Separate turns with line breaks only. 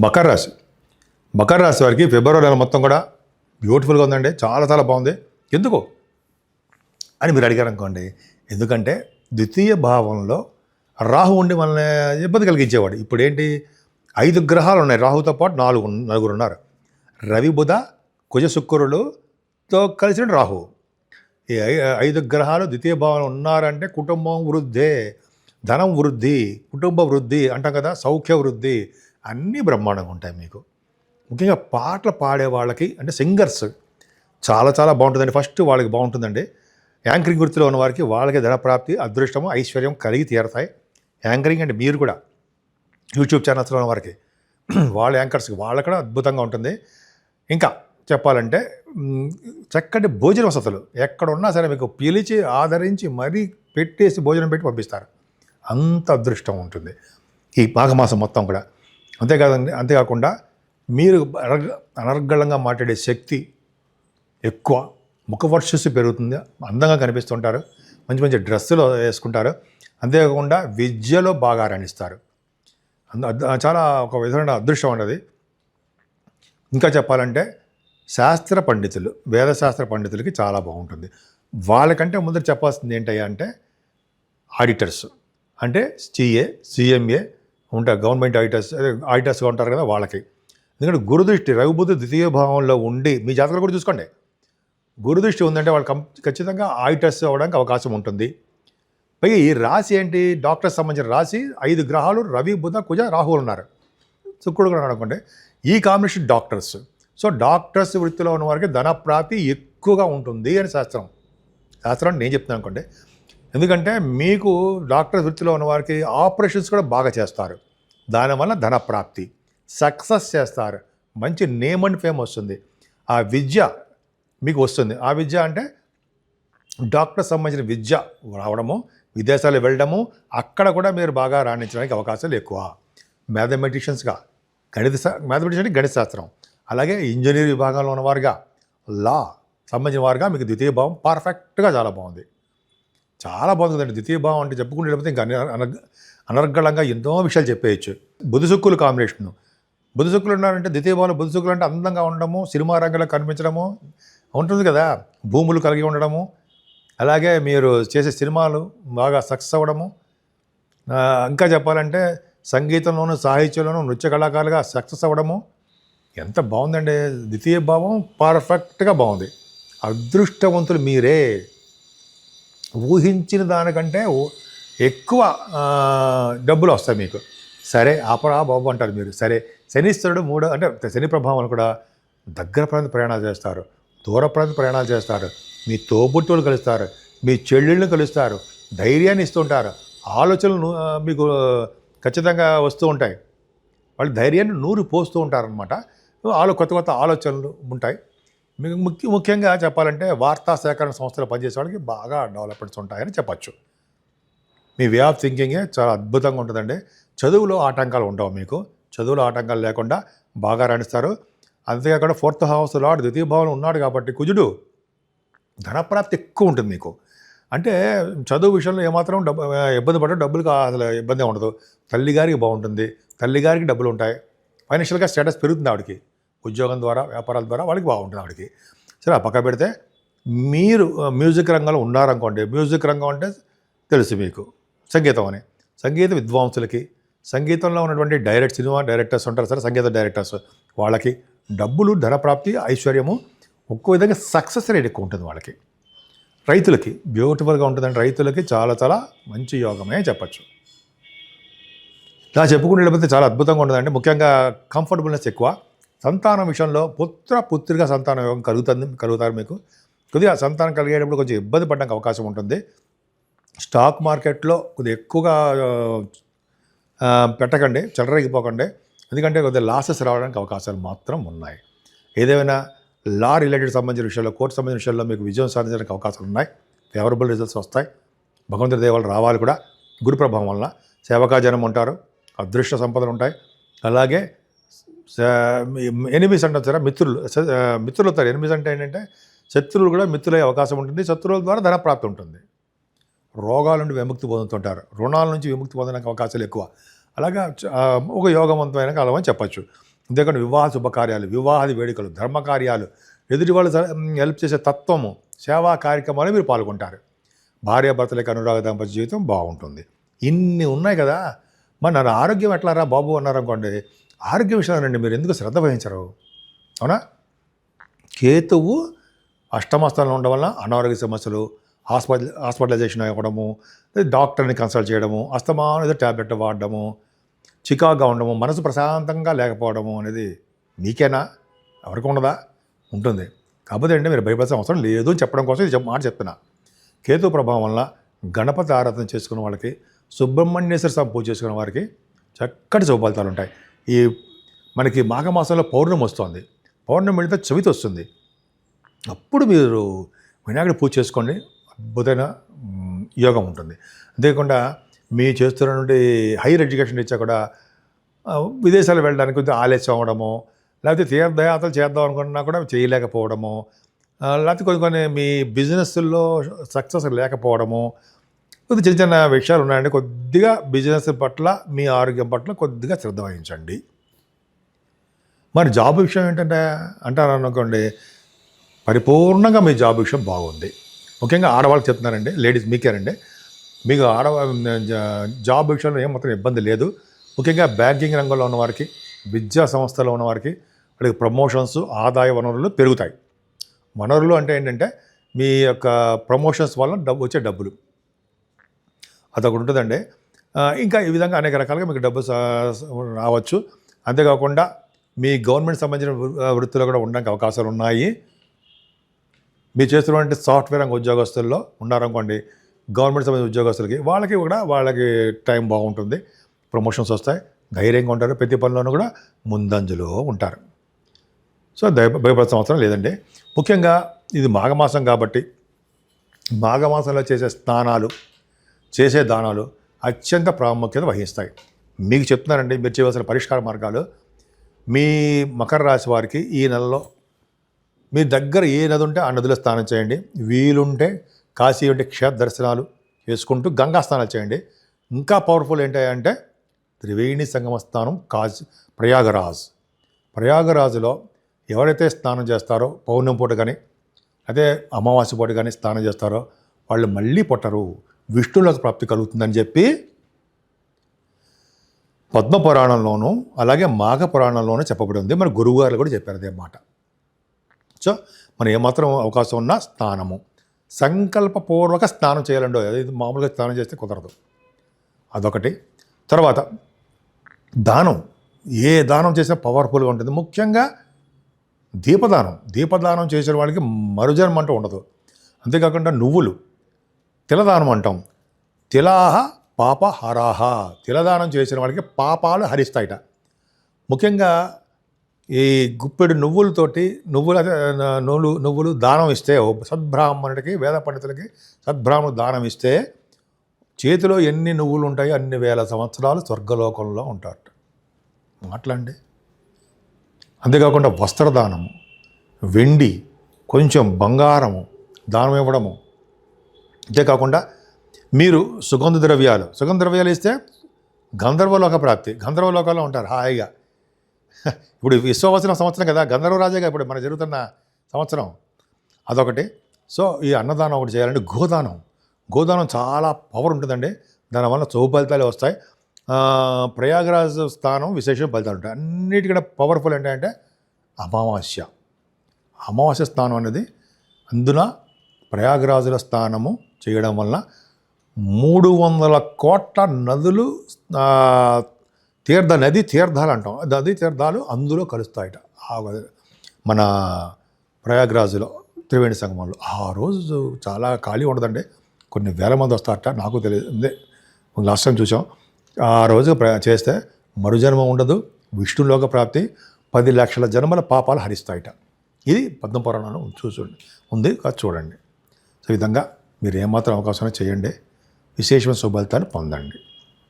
మకర రాశి. మకర రాశి వారికి ఫిబ్రవరి నెల మొత్తం కూడా బ్యూటిఫుల్గా ఉందండి. చాలా చాలా బాగుంది. ఎందుకు అని మీరు అడిగారు అనుకోండి. ఎందుకంటే ద్వితీయ భావంలో రాహు ఉండి మనల్ని ఇబ్బంది కలిగించేవాడు. ఇప్పుడు ఏంటి 5 గ్రహాలు ఉన్నాయి. రాహుతో పాటు నలుగురు ఉన్నారు. రవి, బుధ, కుజ, శుక్రులతో కలిసిన రాహు. ఈ 5 గ్రహాలు ద్వితీయ భావంలో ఉన్నారంటే కుటుంబం వృద్ధే, ధనం వృద్ధి, కుటుంబ వృద్ధి అంటాం కదా, సౌఖ్య వృద్ధి అన్నీ బ్రహ్మాండంగా ఉంటాయి మీకు. ముఖ్యంగా పాటలు పాడే వాళ్ళకి అంటే సింగర్స్ చాలా చాలా బాగుంటుందండి. ఫస్ట్ వాళ్ళకి బాగుంటుందండి. యాంకరింగ్ వృత్తిలో ఉన్న వారికి వాళ్ళకి ధనప్రాప్తి, అదృష్టము, ఐశ్వర్యం కలిగి తీరతాయి. యాంకరింగ్ అంటే మీరు కూడా యూట్యూబ్ ఛానల్స్లో ఉన్న వారికి వాళ్ళ యాంకర్స్కి వాళ్ళకి కూడా అద్భుతంగా ఉంటుంది. ఇంకా చెప్పాలంటే చక్కటి భోజన వసతులు ఎక్కడ ఉన్నా సరే మీకు పిలిచి ఆదరించి మరీ పెట్టేసి భోజనం పెట్టి పంపిస్తారు. అంత అదృష్టం ఉంటుంది ఈ మాఘమాసం మొత్తం కూడా. అంతేకాకుండా మీరు అనర్గళంగా మాట్లాడే శక్తి ఎక్కువ, ముఖ వర్చస్సు పెరుగుతుంది, అందంగా కనిపిస్తుంటారు, మంచి మంచి డ్రెస్సులు వేసుకుంటారు. అంతేకాకుండా విద్యలో బాగా రాణిస్తారు. చాలా ఒక విధమైన అదృష్టం ఉన్నది. ఇంకా చెప్పాలంటే శాస్త్ర పండితులు, వేదశాస్త్ర పండితులకి చాలా బాగుంటుంది. వాళ్ళకంటే ముందర చెప్పాల్సింది ఏంటయ్యా అంటే ఆడిటర్స్, అంటే సిఏ, సిఎంఏ ఉంటారు, గవర్నమెంట్ ఆడిటర్స్గా ఉంటారు కదా వాళ్ళకి. ఎందుకంటే గురుదృష్టి రవిబుద్ధి ద్వితీయ భావంలో ఉండి మీ జాతకాలు కూడా చూసుకోండి. గురుదృష్టి ఉందంటే వాళ్ళు ఖచ్చితంగా ఆడిటర్స్ అవ్వడానికి అవకాశం ఉంటుంది. పైగా ఈ రాశి ఏంటి, డాక్టర్స్ సంబంధించిన రాశి. 5 గ్రహాలు రవి, బుధ, కుజ, రాహువులు ఉన్నారు, శుక్రుడు కూడా అనుకోండి. ఈ కాంబినేషన్ డాక్టర్స్. సో డాక్టర్స్ వృత్తిలో ఉన్న వారికి ధనప్రాప్తి ఎక్కువగా ఉంటుంది అని శాస్త్రం నేను చెప్తున్నాను అనుకోండి. ఎందుకంటే మీకు డాక్టర్స్ వృత్తిలో ఉన్న వారికి ఆపరేషన్స్ కూడా బాగా చేస్తారు. దానివల్ల ధనప్రాప్తి, సక్సెస్ చేస్తారు, మంచి నేమ్ అండ్ ఫేమ్ వస్తుంది. ఆ విద్య మీకు వస్తుంది. ఆ విద్య అంటే డాక్టర్ సంబంధించిన విద్య రావడము, విదేశాలు వెళ్ళడము, అక్కడ కూడా మీరు బాగా రాణించడానికి అవకాశాలు ఎక్కువ. మ్యాథమెటిషియన్స్గా మ్యాథమెటిషియన్ అంటే గణిత శాస్త్రం, అలాగే ఇంజనీరింగ్ విభాగంలో ఉన్నవారుగా, లా సంబంధించిన వారుగా మీకు ద్వితీయ భావం పర్ఫెక్ట్గా చాలా బాగుంది. చాలా బాగుంది కదండి. ద్వితీయ భావం అంటే చెప్పుకుంటే లేకపోతే ఇంకా అనర్గళంగా ఎన్నో విషయాలు చెప్పేయచ్చు. బుధ శుక్రుల కాంబినేషను. బుధ శుక్రులు ఉన్నారంటే ద్వితీయ భావంలో బుధ శుక్రులు అంటే అందంగా ఉండడము, సినిమా రంగంలో కనిపించడము ఉంటుంది కదా, భూములు కలిగి ఉండడము, అలాగే మీరు చేసే సినిమాలు బాగా సక్సెస్ అవ్వడము. ఇంకా చెప్పాలంటే సంగీతంలోనూ, సాహిత్యంలోనూ నృత్య కళాకారులుగా సక్సెస్ అవ్వడము. ఎంత బాగుందండి. ద్వితీయ భావం పర్ఫెక్ట్గా బాగుంది. అదృష్టవంతులు మీరే. ఊహించిన దానికంటే ఎక్కువ డబ్బులు వస్తాయి మీకు. సరే ఆపరా బాబు అంటారు మీరు. సరే శనిశ్వరుడు అంటే శని ప్రభావం కూడా దగ్గర ప్రాంత ప్రయాణాలు చేస్తారు, దూర ప్రాంత ప్రయాణాలు చేస్తారు, మీ తోబుట్టువులు కలుస్తారు, మీ చెల్లెళ్ళని కలుస్తారు, ధైర్యాన్ని ఇస్తుంటారు, ఆలోచనలు మీకు ఖచ్చితంగా వస్తూ ఉంటాయి. వాళ్ళు ధైర్యాన్ని నూరు పోస్తూ ఉంటారనమాట. కొత్త కొత్త ఆలోచనలు ఉంటాయి. మీకు ముఖ్యంగా చెప్పాలంటే వార్తా సేకరణ సంస్థలు పనిచేసే వాళ్ళకి బాగా డెవలప్మెంట్స్ ఉంటాయని చెప్పచ్చు. మీ వే ఆఫ్ థింకింగే చాలా అద్భుతంగా ఉంటుందండి. చదువులో ఆటంకాలు ఉండవు మీకు. చదువులో ఆటంకాలు లేకుండా బాగా రాణిస్తారు. అంతేకాకుండా 4th హౌస్ లార్డ్ ద్వితీయ భావంలో ఉన్నాడు కాబట్టి కుజుడు, ధనప్రాప్తి ఎక్కువ ఉంటుంది మీకు. అంటే చదువు విషయంలో ఏమాత్రం ఇబ్బంది పడడం, డబ్బులకు అసలు ఇబ్బంది ఉండదు. తల్లిగారికి బాగుంటుంది, తల్లిగారికి డబ్బులు ఉంటాయి, ఫైనాన్షియల్గా స్టేటస్ పెరుగుతుంది ఆవిడకి. ఉద్యోగం ద్వారా, వ్యాపారాల ద్వారా వాళ్ళకి బాగుంటుంది ఆవిడకి. సరే ఆ పక్క పెడితే మీరు మ్యూజిక్ రంగంలో ఉన్నారనుకోండి. మ్యూజిక్ రంగం అంటే తెలుసు మీకు, సంగీతం అని. సంగీత విద్వాంసులకి, సంగీతంలో ఉన్నటువంటి సినిమా డైరెక్టర్స్ ఉంటారు సరే, సంగీత డైరెక్టర్స్, వాళ్ళకి డబ్బులు, ధనప్రాప్తి, ఐశ్వర్యము, ఒక్కో విధంగా సక్సెస్ రేట్ ఎక్కువ ఉంటుంది వాళ్ళకి. రైతులకి బ్యూటిఫుల్గా ఉంటుందండి. రైతులకి చాలా చాలా మంచి యోగమే చెప్పచ్చు. ఇలా చెప్పుకుంటే చాలా అద్భుతంగా ఉంటుందండి. ముఖ్యంగా కంఫర్టబుల్నెస్ ఎక్కువ. సంతానం విషయంలో పుత్రిగా సంతాన యోగం కలుగుతారు మీకు. కొద్దిగా సంతానం కలిగేటప్పుడు కొంచెం ఇబ్బంది పడడానికి అవకాశం ఉంటుంది. స్టాక్ మార్కెట్లో కొద్దిగా ఎక్కువగా పెట్టకండి, చెలరేగిపోకండి. ఎందుకంటే కొద్దిగా లాసెస్ రావడానికి అవకాశాలు మాత్రం ఉన్నాయి. ఏదేమైనా లా రిలేటెడ్ సంబంధించిన విషయాల్లో, కోర్టు సంబంధించిన విషయాల్లో మీకు విజయం సాధించడానికి అవకాశాలు ఉన్నాయి. ఫేవరబుల్ రిజల్ట్స్ వస్తాయి. భగవంతుడి దేవాలు రావాలి కూడా. గురు ప్రభావం వలన సేవకాజనం ఉంటారు, అదృష్ట సంపదలు ఉంటాయి. అలాగే ఎనిమిస్ అంటారు సరే, మిత్రులు అవుతారు. ఎనిమిస్ అంటే ఏంటంటే శత్రువులు కూడా మిత్రులయ్యే అవకాశం ఉంటుంది. శత్రువుల ద్వారా ధనప్రాప్తి ఉంటుంది. రోగాల నుండి విముక్తి పొందుతుంటారు, రుణాల నుంచి విముక్తి పొందడానికి అవకాశాలు ఎక్కువ. అలాగా ఒక యోగవంతమైన కాలం అని చెప్పచ్చు. అంతేకాకుండా వివాహ శుభకార్యాలు, వివాహాది వేడుకలు, ధర్మకార్యాలు, ఎదుటి వాళ్ళు హెల్ప్ చేసే తత్వము, సేవా కార్యక్రమాలు మీరు పాల్గొంటారు. భార్యాభర్తలకు అనురాగ దాంపత్య జీవితం బాగుంటుంది. ఇన్ని ఉన్నాయి కదా, మరి నా ఆరోగ్యం ఎట్లారా బాబు అన్నారనుకోండి, ఆరోగ్య విషయాలండి మీరు ఎందుకు శ్రద్ధ వహించరు? అవునా? కేతువు అష్టమ స్థానంలో ఉండడం వల్ల అనారోగ్య సమస్యలు, హాస్పిటలైజేషన్ అవ్వడము, డాక్టర్ని కన్సల్ట్ చేయడము, అస్తమానం ఏదో ట్యాబ్లెట్ వాడడము, చికాగా ఉండడము, మనసు ప్రశాంతంగా లేకపోవడము అనేది మీకేనా? ఎవరికి ఉండదా? ఉంటుంది. కాకపోతే అంటే మీరు భయపడాల్సిన అవసరం లేదు అని చెప్పడం కోసం ఇది మాట చెప్తున్నా. కేతు ప్రభావం వల్ల గణపతి ఆరాధన చేసుకున్న వాళ్ళకి, సుబ్రహ్మణ్యేశ్వర స్వామి పూజ చేసుకున్న వారికి చక్కటి శుభఫలితాలు ఉంటాయి. ఈ మనకి మాఘమాసంలో పౌర్ణమి వస్తుంది. పౌర్ణమి వెళితే చవితి వస్తుంది. అప్పుడు మీరు వినాయకుడి పూజ చేసుకోండి, అద్భుతమైన యోగం ఉంటుంది. అంతేకాకుండా మీ చేస్తున్నటువంటి హైయర్ ఎడ్యుకేషన్ ఇచ్చా కూడా విదేశాలు వెళ్ళడానికి కొద్దిగా ఆలస్యం అవ్వడము, లేకపోతే తీర్థయాత్రలు చేద్దాం అనుకున్నా కూడా చేయలేకపోవడము, లేకపోతే కొన్ని మీ బిజినెస్లో సక్సెస్ లేకపోవడము, కొద్దిగా చిన్న చిన్న విషయాలు ఉన్నాయండి. కొద్దిగా బిజినెస్ పట్ల, మీ ఆరోగ్యం పట్ల కొద్దిగా శ్రద్ధ వహించండి. మరి జాబ్ విషయం ఏంటంటే అంటారు అనుకోండి, పరిపూర్ణంగా మీ జాబ్ విషయం బాగుంది. ముఖ్యంగా ఆడవాళ్ళకి చెప్తున్నారండి, లేడీస్ మీకేనండి. మీకు జాబ్ విషయంలో ఏమాత్రం ఇబ్బంది లేదు. ముఖ్యంగా బ్యాంకింగ్ రంగంలో ఉన్నవారికి, విద్యా సంస్థలో ఉన్నవారికి వాళ్ళకి ప్రమోషన్స్, ఆదాయ వనరులు పెరుగుతాయి. వనరులు అంటే ఏంటంటే మీ యొక్క ప్రమోషన్స్ వల్ల వచ్చే డబ్బులు, అదొకటి ఉంటుందండి. ఇంకా ఈ విధంగా అనేక రకాలుగా మీకు డబ్బు రావచ్చు. అంతేకాకుండా మీ గవర్నమెంట్ సంబంధించిన వృత్తిలో కూడా ఉండడానికి అవకాశాలు ఉన్నాయి. మీరు చేస్తున్నటువంటి సాఫ్ట్వేర్ రంగ ఉద్యోగస్తుల్లో ఉన్నారనుకోండి, గవర్నమెంట్ సంబంధించిన ఉద్యోగస్తులకి వాళ్ళకి టైం బాగుంటుంది, ప్రమోషన్స్ వస్తాయి, ధైర్యంగా ఉంటారు, ప్రతి పనిలోనూ కూడా ముందంజలో ఉంటారు. సో భయపడాల్సిన అవసరం లేదండి. ముఖ్యంగా ఇది మాఘమాసం కాబట్టి మాఘమాసంలో చేసే స్నానాలు, చేసే దానాలు అత్యంత ప్రాముఖ్యత వహిస్తాయి. మీకు చెప్తున్నానండి, మీరు చేయవలసిన పరిష్కార మార్గాలు. మీ మకర రాశి వారికి ఈ నెలలో మీ దగ్గర ఏ నది ఉంటే ఆ నదిలో స్నానం చేయండి. వీలుంటే కాశీ ఉంటే క్షేత్ర దర్శనాలు చేసుకుంటూ గంగా స్నానాలు చేయండి. ఇంకా పవర్ఫుల్ ఏంటంటే త్రివేణి సంగమ స్థానం ప్రయాగరాజులో ఎవరైతే స్నానం చేస్తారో పౌర్ణమి పూట కానీ అదే అమావాస్య పూట కానీ స్నానం చేస్తారో వాళ్ళు మళ్ళీ పుట్టరు, విష్ణులకు ప్రాప్తి కలుగుతుందని చెప్పి పద్మపురాణంలోనూ అలాగే మాఘ పురాణంలోనూ చెప్పబడి ఉంది. మన గురువుగారు కూడా చెప్పారు అదే మాట. సో మనం ఏమాత్రం అవకాశం ఉన్నా స్నానము, సంకల్పపూర్వక స్నానం చేయాలండి. అది మామూలుగా స్నానం చేస్తే కుదరదు, అదొకటి. తర్వాత దానం, ఏ దానం చేసినా పవర్ఫుల్గా ఉంటుంది. ముఖ్యంగా దీపదానం చేసిన వాళ్ళకి మరుజన్మ అంటూ ఉండదు. అంతేకాకుండా నువ్వులు, తిలదానం అంటాం, తిలాహ పాప హరాహ, తిలదానం చేసిన వాళ్ళకి పాపాలు హరిస్తాయిట. ముఖ్యంగా ఈ గుప్పెడు నువ్వులు దానం ఇస్తే, సద్బ్రాహ్మణుడికి, వేద పండితులకి సద్బ్రాహ్మణుడు దానం ఇస్తే చేతిలో ఎన్ని నువ్వులు ఉంటాయో అన్ని వేల సంవత్సరాలు స్వర్గలోకంలో ఉంటారట. మాట్లాడండి. అంతేకాకుండా వస్త్రదానము, వెండి, కొంచెం బంగారము దానం ఇవ్వడము. అంతేకాకుండా మీరు సుగంధ ద్రవ్యాలు ఇస్తే గంధర్వలోక ప్రాప్తి, గంధర్వలోకంలో ఉంటారు హాయిగా. ఇప్పుడు విశ్వవసన సంవత్సరం కదా, గంధర్వరాజేగా ఇప్పుడు మన జరుగుతున్న సంవత్సరం, అదొకటి. సో ఈ అన్నదానం ఒకటి చేయాలంటే గోదానం చాలా పవర్ ఉంటుందండి. దానివల్ల చౌ ఫలితాలు వస్తాయి. ప్రయాగరాజ్ స్థానం విశేష ఫలితాలు ఉంటాయి. అన్నిటికన్నా పవర్ఫుల్ ఏంటంటే అమావాస్య స్థానం అనేది. అందున ప్రయాగరాజుల స్థానము చేయడం వల్ల 300 కోట్ల నదులు తీర్థాలు అంటాం, నదీ తీర్థాలు అందులో కలుస్తాయట. మన ప్రయాగరాజులో త్రివేణి సంగమంలో ఆ రోజు చాలా ఖాళీ ఉండదండి, కొన్ని వేల మంది వస్తారట. నాకు తెలియదు, లాస్ట్ టైం చూసాం. ఆ రోజు చేస్తే మరుజన్మ ఉండదు, విష్ణులోక ప్రాప్తి, 10 లక్షల జన్మల పాపాలు హరిస్తాయట. ఇది పద్మపురాణంలో ఉంది, చూడండి. సో ఈ విధంగా మీరు ఏమాత్రం అవకాశం చేయండి, విశేషమైన శుభఫలితాలు పొందండి.